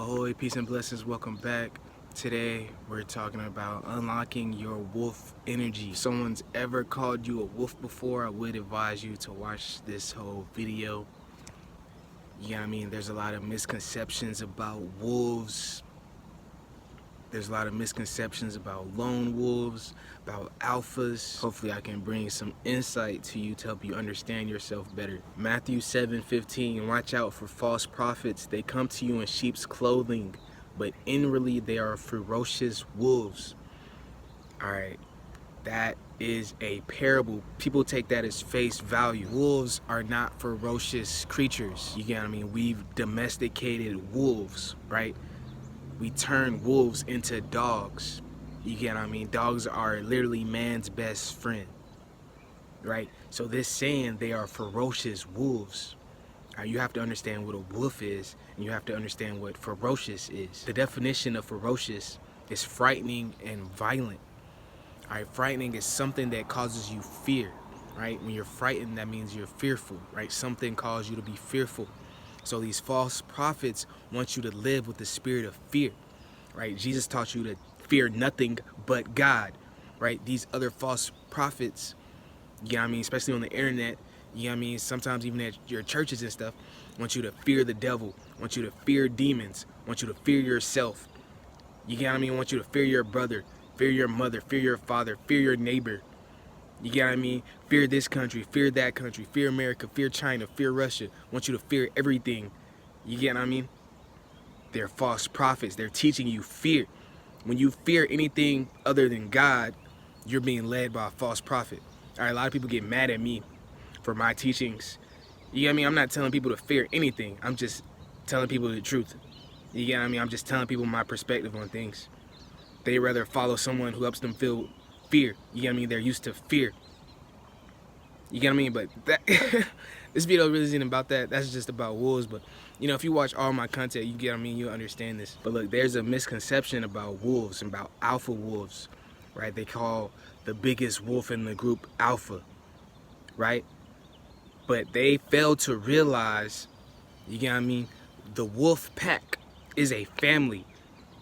Ahoy, peace and blessings, welcome back. Today we're talking about unlocking your wolf energy. If someone's ever called you a wolf before, I would advise you to watch this whole video. You know what I mean? There's a lot of misconceptions about wolves. There's a lot of misconceptions about lone wolves, about alphas. Hopefully I can bring some insight to you to help you understand yourself better. Matthew 7:15, watch out for false prophets. They come to you in sheep's clothing, but inwardly they are ferocious wolves. Alright, that is a parable. People take that as face value. Wolves are not ferocious creatures. You get what I mean? We've domesticated wolves, right? We turn wolves into dogs. You get what I mean? Dogs are literally man's best friend, right? So this saying they are ferocious wolves. You have to understand what a wolf is, and you have to understand what ferocious is. The definition of ferocious is frightening and violent. All right, frightening is something that causes you fear, right? When you're frightened, that means you're fearful, right? Something caused you to be fearful. So these false prophets want you to live with the spirit of fear, right? Jesus taught you to fear nothing but God, right? These other false prophets, you know what I mean, especially on the internet, you know what I mean, sometimes even at your churches and stuff, want you to fear the devil, want you to fear demons, want you to fear yourself. You get what I mean? Want you to fear your brother, fear your mother, fear your father, fear your neighbor. You get what I mean? Fear this country, fear that country, fear America, fear China, fear Russia. Want you to fear everything. You get what I mean? They're false prophets. They're teaching you fear. When you fear anything other than God, you're being led by a false prophet. All right, a lot of people get mad at me for my teachings. You get what I mean? I'm not telling people to fear anything. I'm just telling people the truth. You get what I mean? I'm just telling people my perspective on things. They rather follow someone who helps them feel fear. You get what I mean? They're used to fear. You get what I mean? But that this video really isn't about that. That's just about wolves. But you know, if you watch all my content, you get what I mean, you'll understand this. But look, there's a misconception about wolves and about alpha wolves, right? They call the biggest wolf in the group alpha, right? But they fail to realize, you get what I mean, the wolf pack is a family.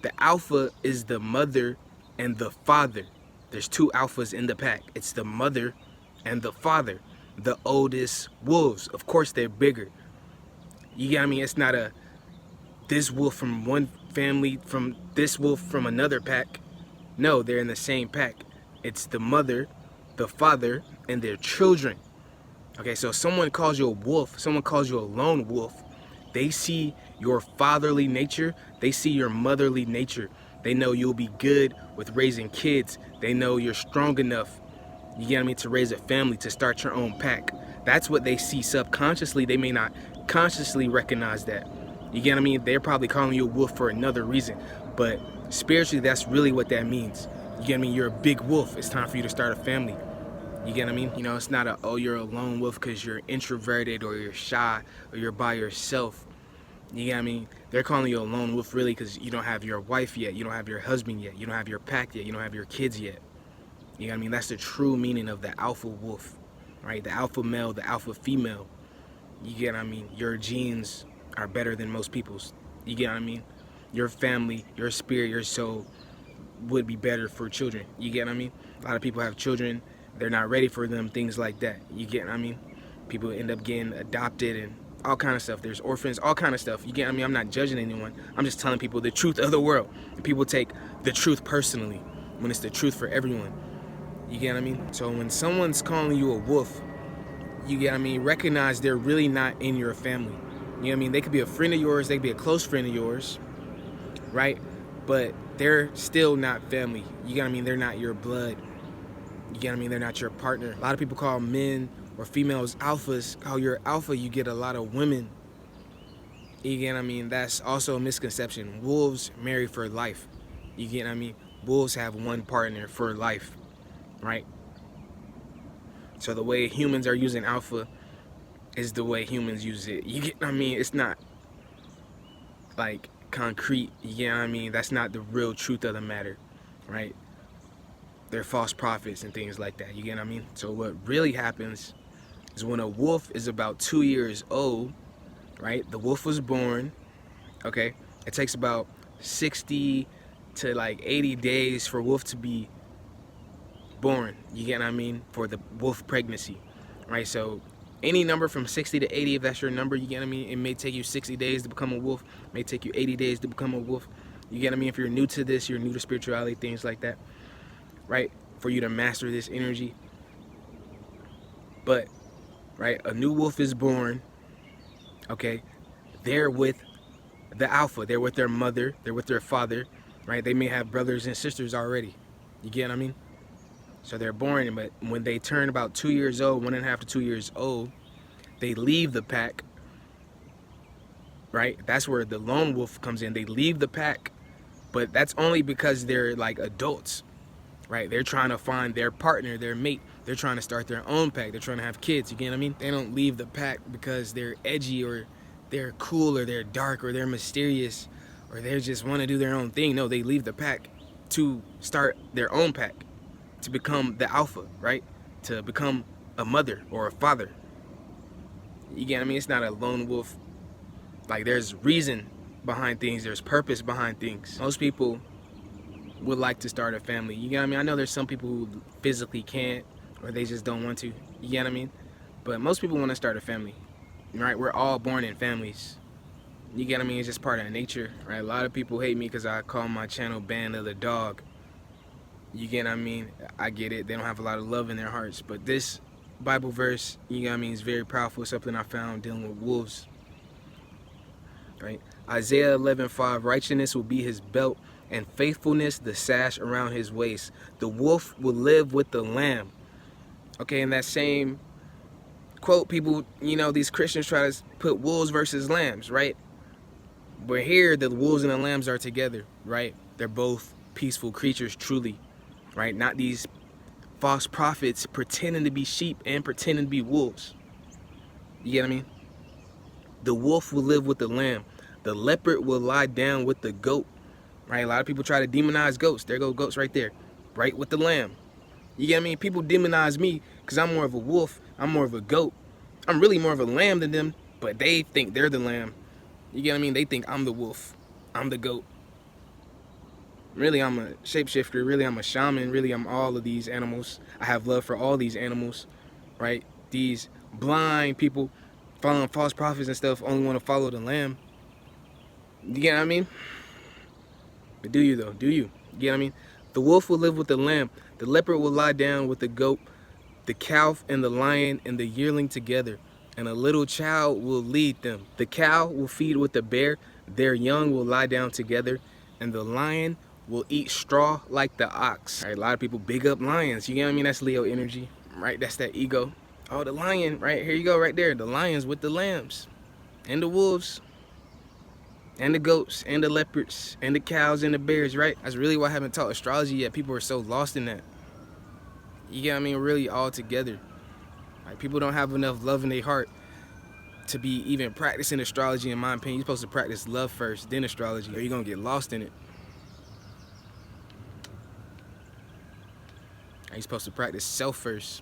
The alpha is the mother and the father. There's two alphas in the pack. It's the mother and the father. The oldest wolves. Of course they're bigger. You get what I mean? It's not a this wolf from one family from this wolf from another pack. No, they're in the same pack. It's the mother, the father, and their children. Okay, so someone calls you a wolf, someone calls you a lone wolf. They see your fatherly nature. They see your motherly nature. They know you'll be good with raising kids. They know you're strong enough, you get what I mean, to raise a family, to start your own pack. That's what they see subconsciously. They may not consciously recognize that. You get what I mean? They're probably calling you a wolf for another reason. But spiritually, that's really what that means. You get what I mean? You're a big wolf. It's time for you to start a family. You get what I mean? You know, it's not a, oh, you're a lone wolf because you're introverted or you're shy or you're by yourself. You get what I mean? They're calling you a lone wolf really because you don't have your wife yet. You don't have your husband yet. You don't have your pack yet. You don't have your kids yet. You know what I mean? That's the true meaning of the alpha wolf, right? The alpha male, the alpha female. You get what I mean? Your genes are better than most people's. You get what I mean? Your family, your spirit, your soul would be better for children. You get what I mean? A lot of people have children. They're not ready for them, things like that. You get what I mean? People end up getting adopted and all kind of stuff. There's orphans, all kind of stuff. You get what I mean? I'm not judging anyone. I'm just telling people the truth of the world. And people take the truth personally when it's the truth for everyone. You get what I mean? So when someone's calling you a wolf, you get what I mean, recognize they're really not in your family. You know what I mean? They could be a friend of yours, they could be a close friend of yours, right? But they're still not family. You get what I mean? They're not your blood. You get what I mean? They're not your partner. A lot of people call men or females alphas. Oh, you're alpha, you get a lot of women. You get what I mean? That's also a misconception. Wolves marry for life. You get what I mean? Wolves have one partner for life, right? So the way humans are using alpha is the way humans use it. You get what I mean? It's not like concrete. You get what I mean? That's not the real truth of the matter, right? They're false prophets and things like that. You get what I mean? So what really happens is when a wolf is about 2 years old, right? The wolf was born, okay? It takes about 60 to like 80 days for a wolf to be born, you get what I mean, for the wolf pregnancy, right? So any number from 60 to 80, if that's your number, you get what I mean, it may take you 60 days to become a wolf, it may take you 80 days to become a wolf, you get what I mean. If you're new to this, you're new to spirituality, things like that, right, for you to master this energy. But right, a new wolf is born, okay, they're with the alpha, they're with their mother, they're with their father, right? They may have brothers and sisters already, you get what I mean? So they're born, but when they turn about 2 years old, 1.5 to 2 years old, they leave the pack, right? That's where the lone wolf comes in. They leave the pack, but that's only because they're like adults, right? They're trying to find their partner, their mate. They're trying to start their own pack. They're trying to have kids, you get what I mean? They don't leave the pack because they're edgy or they're cool or they're dark or they're mysterious or they just want to do their own thing. No, they leave the pack to start their own pack, to become the alpha, right? To become a mother or a father. You get what I mean? It's not a lone wolf. Like, there's reason behind things, there's purpose behind things. Most people would like to start a family, you get what I mean? I know there's some people who physically can't or they just don't want to, you get what I mean? But most people want to start a family, right? We're all born in families, you get what I mean? It's just part of nature, right? A lot of people hate me because I call my channel Band of the Dog. You get what I mean? I get it. They don't have a lot of love in their hearts. But this Bible verse, you get what I mean, is very powerful. It's something I found dealing with wolves. Right? Isaiah 11:5, righteousness will be his belt and faithfulness the sash around his waist. The wolf will live with the lamb. Okay, in that same quote, people, you know, these Christians try to put wolves versus lambs, right? But here, the wolves and the lambs are together, right? They're both peaceful creatures, truly. Right? Not these false prophets pretending to be sheep and pretending to be wolves. You get what I mean? The wolf will live with the lamb. The leopard will lie down with the goat. Right? A lot of people try to demonize goats. There go goats right there. Right with the lamb. You get what I mean? People demonize me because I'm more of a wolf. I'm more of a goat. I'm really more of a lamb than them, but they think they're the lamb. You get what I mean? They think I'm the wolf. I'm the goat. Really, I'm a shapeshifter. Really, I'm a shaman. Really, I'm all of these animals. I have love for all these animals, right? These blind people following false prophets and stuff only want to follow the lamb. You get what I mean? But do you, though? Do you? You get what I mean? The wolf will live with the lamb. The leopard will lie down with the goat. The calf and the lion and the yearling together. And a little child will lead them. The cow will feed with the bear. Their young will lie down together. And the lion will eat straw like the ox. All right, a lot of people big up lions. You get what I mean? That's Leo energy, right? That's that ego. Oh, the lion, right? Here you go, right there. The lions with the lambs and the wolves and the goats and the leopards and the cows and the bears, right? That's really why I haven't taught astrology yet. People are so lost in that. You get what I mean? Really all together. Like, people don't have enough love in their heart to be even practicing astrology, in my opinion. You're supposed to practice love first, then astrology, or you're gonna get lost in it. You're supposed to practice self first.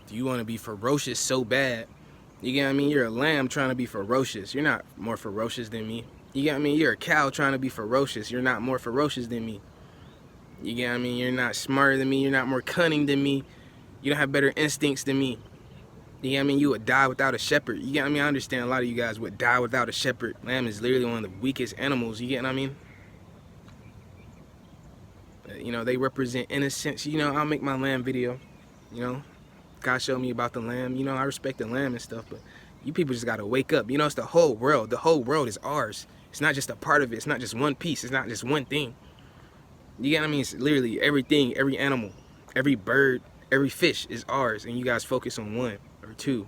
Do you want to be ferocious so bad? You get what I mean? You're a lamb trying to be ferocious. You're not more ferocious than me. You get what I mean? You're a cow trying to be ferocious. You're not more ferocious than me. You get what I mean? You're not smarter than me. You're not more cunning than me. You don't have better instincts than me. You get what I mean? You would die without a shepherd. You get what I mean? I understand a lot of you guys would die without a shepherd. Lamb is literally one of the weakest animals. You get what I mean? You know, they represent innocence. You know, I'll make my lamb video. You know, God showed me about the lamb. You know, I respect the lamb and stuff, but you people just got to wake up. You know, it's the whole world. The whole world is ours. It's not just a part of it. It's not just one piece. It's not just one thing. You get what I mean? It's literally everything, every animal, every bird, every fish is ours, and you guys focus on one or two.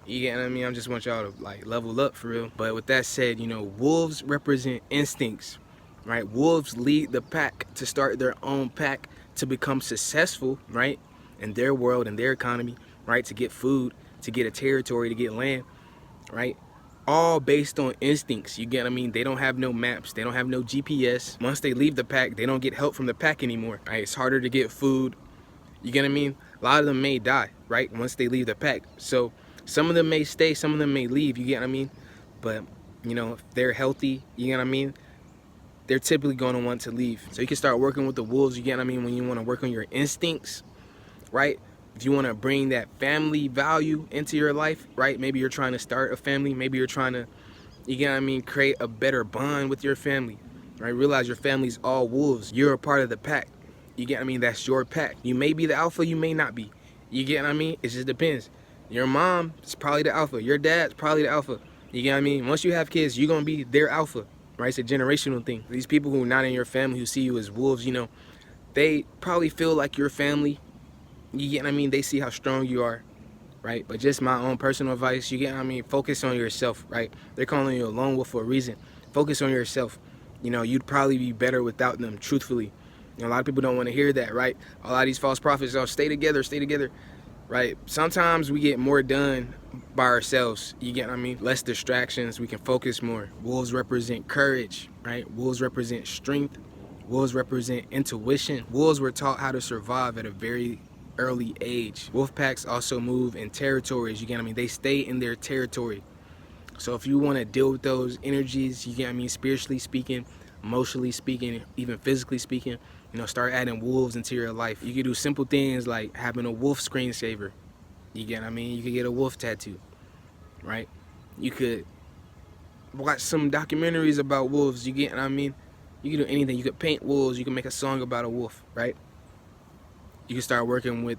You get what I mean? I just want y'all to, like, level up for real. But with that said, you know, wolves represent instincts. Right? Wolves lead the pack to start their own pack, to become successful, right? In their world, in their economy, right? To get food, to get a territory, to get land, right? All based on instincts. You get what I mean? They don't have no maps. They don't have no GPS. Once they leave the pack, they don't get help from the pack anymore, right? It's harder to get food. You get what I mean? A lot of them may die, right? Once they leave the pack. So Some of them may stay, some of them may leave, you get what I mean? But, you know, if they're healthy, you get what I mean? They're typically going to want to leave. So you can start working with the wolves, you get what I mean, when you want to work on your instincts, right? If you want to bring that family value into your life, right? Maybe you're trying to start a family, maybe you're trying to, you get what I mean, create a better bond with your family, right? Realize your family's all wolves. You're a part of the pack. You get what I mean? That's your pack. You may be the alpha, you may not be. You get what I mean? It just depends. Your mom is probably the alpha. Your dad's probably the alpha. You get what I mean? Once you have kids, you're going to be their alpha, right? It's a generational thing. These people who are not in your family, who see you as wolves, you know, they probably feel like your family. You get what I mean? They see how strong you are, right? But just my own personal advice, you get what I mean? Focus on yourself, right? They're calling you a lone wolf for a reason. Focus on yourself. You know, you'd probably be better without them, truthfully. You know, a lot of people don't want to hear that, right? A lot of these false prophets, oh, stay together, right? Sometimes we get more done by ourselves, you get what I mean? Less distractions, we can focus more. Wolves represent courage, right? Wolves represent strength. Wolves represent intuition. Wolves were taught how to survive at a very early age. Wolf packs also move in territories, you get what I mean? They stay in their territory. So if you want to deal with those energies, you get what I mean, spiritually speaking, emotionally speaking, even physically speaking, you know, start adding wolves into your life. You can do simple things like having a wolf screensaver. You get what I mean? You could get a wolf tattoo, right? You could watch some documentaries about wolves, you get what I mean? You can do anything. You could paint wolves, you can make a song about a wolf, right? You can start working with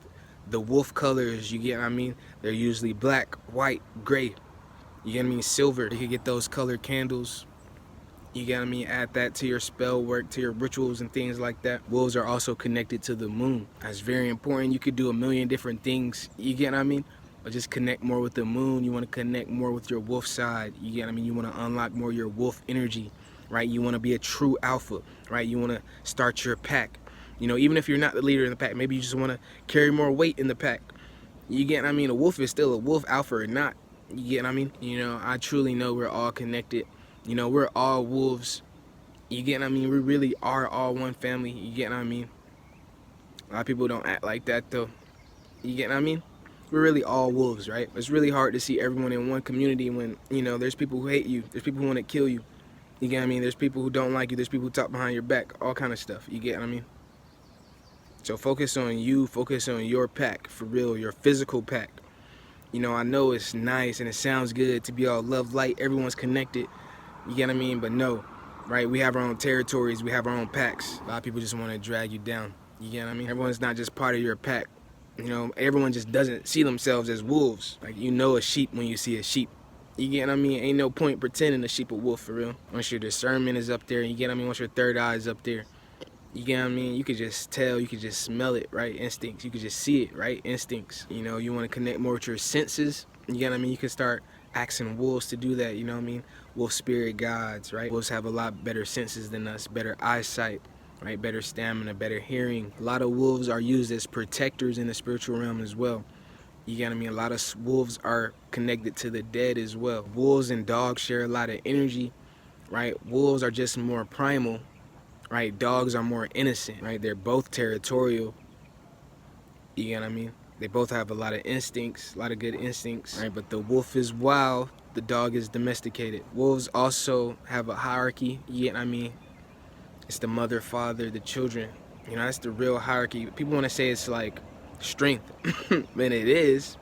the wolf colors, you get what I mean? They're usually black, white, gray, you get what I mean, silver. You could get those colored candles, you get what I mean, add that to your spell work, to your rituals and things like that. Wolves are also connected to the moon. That's very important. You could do a million different things, you get what I mean? But just connect more with the moon. You want to connect more with your wolf side, you get what I mean? You want to unlock more your wolf energy, right? You want to be a true alpha, right? You want to start your pack. You know, even if you're not the leader in the pack, maybe you just want to carry more weight in the pack. You get what I mean? A wolf is still a wolf, alpha or not. You get what I mean? You know, I truly know we're all connected. You know, we're all wolves. You get what I mean? We really are all one family. You get what I mean? A lot of people don't act like that, though. You get what I mean? We're really all wolves, right? It's really hard to see everyone in one community when, you know, there's people who hate you. There's people who want to kill you. You get what I mean? There's people who don't like you. There's people who talk behind your back. All kind of stuff. You get what I mean? So focus on you. Focus on your pack, for real. Your physical pack. You know, I know it's nice and it sounds good to be all love, light. Everyone's connected. You get what I mean? But no, right? We have our own territories. We have our own packs. A lot of people just want to drag you down. You get what I mean? Everyone's not just part of your pack. You know, everyone just doesn't see themselves as wolves. Like, you know a sheep when you see a sheep. You get what I mean? Ain't no point pretending a sheep a wolf, for real. Once your discernment is up there, you get what I mean? Once your third eye is up there, you get what I mean? You could just tell, you could just smell it, right? Instincts. You could just see it, right? Instincts. You know, you want to connect more with your senses. You get what I mean? You can start asking wolves to do that, you know what I mean? Wolf spirit guides, right? Wolves have a lot better senses than us, better eyesight, right? Better stamina, better hearing. A lot of wolves are used as protectors in the spiritual realm as well. You get what I mean? A lot of wolves are connected to the dead as well. Wolves and dogs share a lot of energy, right? Wolves are just more primal, right? Dogs are more innocent, right? They're both territorial. You get what I mean? They both have a lot of instincts, a lot of good instincts, right? But the wolf is wild, the dog is domesticated. Wolves also have a hierarchy, you get what I mean? It's the mother, father, the children. You know, that's the real hierarchy. People want to say it's like strength, but it is.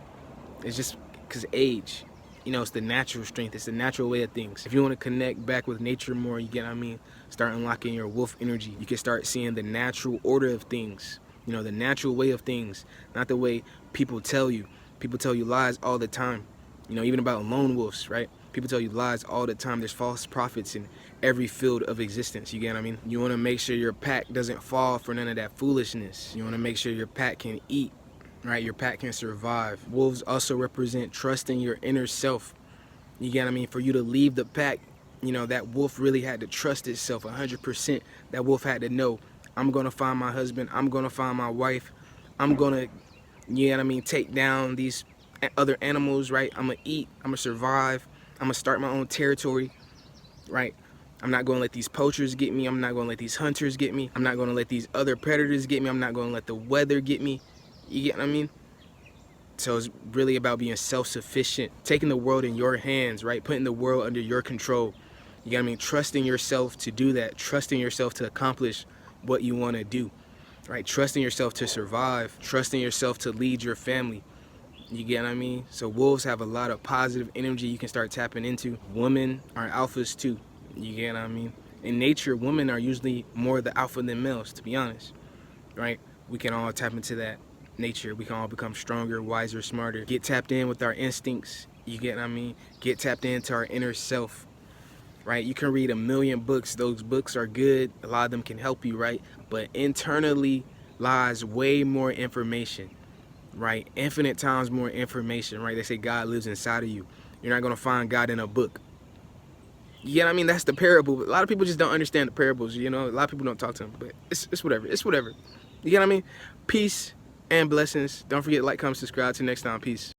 It's just because age. You know, it's the natural strength. It's the natural way of things. If you want to connect back with nature more, you get what I mean? Start unlocking your wolf energy. You can start seeing the natural order of things. You know, the natural way of things, not the way people tell you. People tell you lies all the time. You know, even about lone wolves, right? People tell you lies all the time. There's false prophets in every field of existence, you get what I mean? You want to make sure your pack doesn't fall for none of that foolishness. You want to make sure your pack can eat, right? Your pack can survive. Wolves also represent trusting your inner self. You get what I mean? For you to leave the pack, you know, that wolf really had to trust itself 100%. That wolf had to know, I'm going to find my husband. I'm going to find my wife. I'm going to, you know what I mean, take down these other animals, right? I'm going to eat. I'm going to survive. I'm going to start my own territory, right? I'm not going to let these poachers get me. I'm not going to let these hunters get me. I'm not going to let these other predators get me. I'm not going to let the weather get me. You get what I mean? So it's really about being self-sufficient, taking the world in your hands, right? Putting the world under your control. You get what I mean? Trusting yourself to do that, trusting yourself to accomplish what you want to do, right? Trusting yourself to survive, trusting yourself to lead your family. You get what I mean? So wolves have a lot of positive energy you can start tapping into. Women are alphas too. You get what I mean? In nature, women are usually more the alpha than males, to be honest, right? We can all tap into that nature. We can all become stronger, wiser, smarter. Get tapped in with our instincts. You get what I mean? Get tapped into our inner self, right? You can read a million books. Those books are good. A lot of them can help you, right? But internally lies way more information, right? Infinite times more information, right? They say God lives inside of you. You're not going to find God in a book. You get what I mean? That's the parable. A lot of people just don't understand the parables, you know? A lot of people don't talk to them, but it's whatever. It's whatever. You get what I mean? Peace and blessings. Don't forget to like, comment, subscribe. Till next time. Peace.